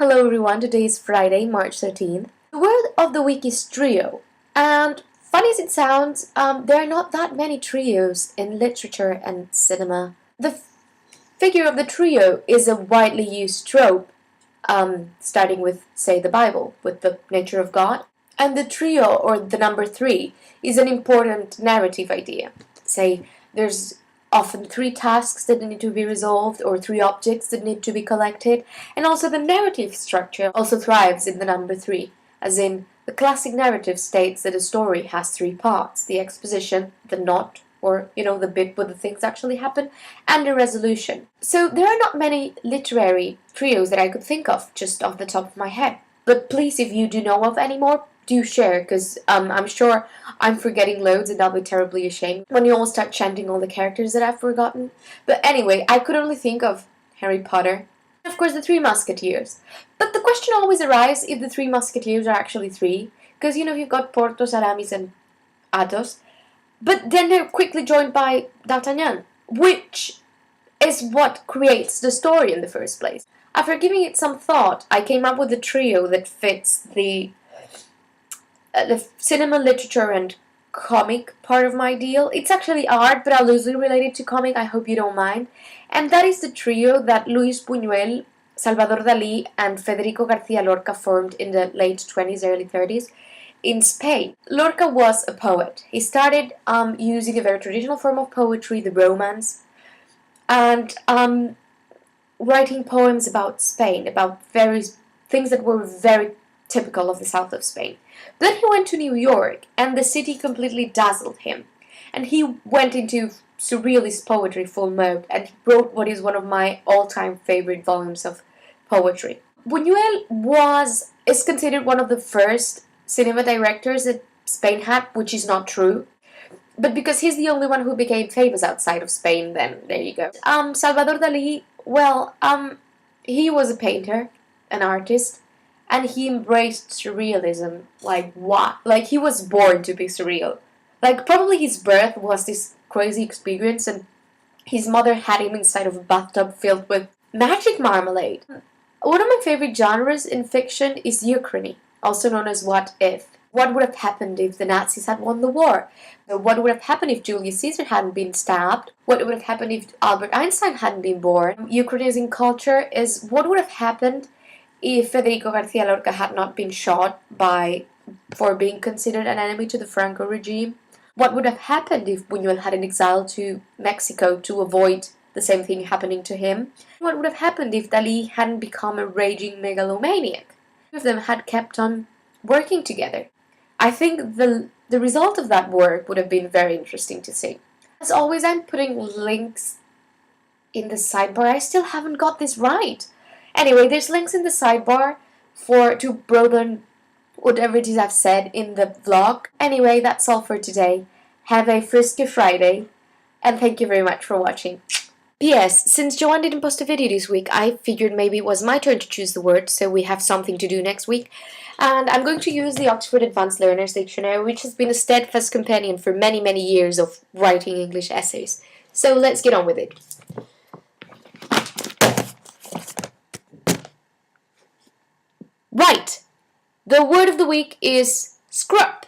Hello everyone, today is Friday, March 13th. The word of the week is trio. And funny as it sounds, there are not that many trios in literature and cinema. The figure of the trio is a widely used trope, starting with, say, the Bible, with the nature of God. And the trio, or the number three, is an important narrative idea. Say, there's often three tasks that need to be resolved or three objects that need to be collected, and also the narrative structure also thrives in the number three, as in the classic narrative states that a story has three parts: the exposition, the knot, or the bit where the things actually happen, and the resolution. So there are not many literary trios that I could think of just off the top of my head. But please, if you do know of any more, do share, because I'm sure I'm forgetting loads and I'll be terribly ashamed when you all start chanting all the characters that I've forgotten. But anyway, I could only think of Harry Potter, and of course the Three Musketeers. But the question always arises if the Three Musketeers are actually three, because you've got Porthos, Aramis, and Athos, but then they're quickly joined by D'Artagnan, which is what creates the story in the first place. After giving it some thought, I came up with a trio that fits the cinema, literature, and comic part of my deal. It's actually art, but I'll loosely relate it to comic, I hope you don't mind. And that is the trio that Luis Buñuel, Salvador Dalí, and Federico García Lorca formed in the late 20s, early 30s in Spain. Lorca was a poet. He started using a very traditional form of poetry, the Romance, and writing poems about Spain, about various things that were very typical of the south of Spain. Then he went to New York, and the city completely dazzled him. And he went into surrealist poetry full mode, and he wrote what is one of my all-time favorite volumes of poetry. Buñuel is considered one of the first cinema directors that Spain had, which is not true. But because he's the only one who became famous outside of Spain, then there you go. Salvador Dalí, he was a painter, an artist, and he embraced surrealism. Like what? Like he was born to be surreal. Like probably his birth was this crazy experience, and his mother had him inside of a bathtub filled with magic marmalade. One of my favorite genres in fiction is uchrony, also known as what if. What would have happened if the Nazis had won the war? What would have happened if Julius Caesar hadn't been stabbed? What would have happened if Albert Einstein hadn't been born? Uchrony culture is what would have happened if Federico García Lorca had not been shot for being considered an enemy to the Franco regime? What would have happened if Buñuel had been exiled to Mexico to avoid the same thing happening to him? What would have happened if Dalí hadn't become a raging megalomaniac? If them had kept on working together? I think the result of that work would have been very interesting to see. As always, I'm putting links in the sidebar. I still haven't got this right. Anyway, there's links in the sidebar to broaden whatever it is I've said in the vlog. Anyway, that's all for today. Have a frisky Friday, and thank you very much for watching. P.S. Since Joanne didn't post a video this week, I figured maybe it was my turn to choose the word, so we have something to do next week. And I'm going to use the Oxford Advanced Learners Dictionary, which has been a steadfast companion for many, many years of writing English essays. So let's get on with it. Right! The word of the week is scrub.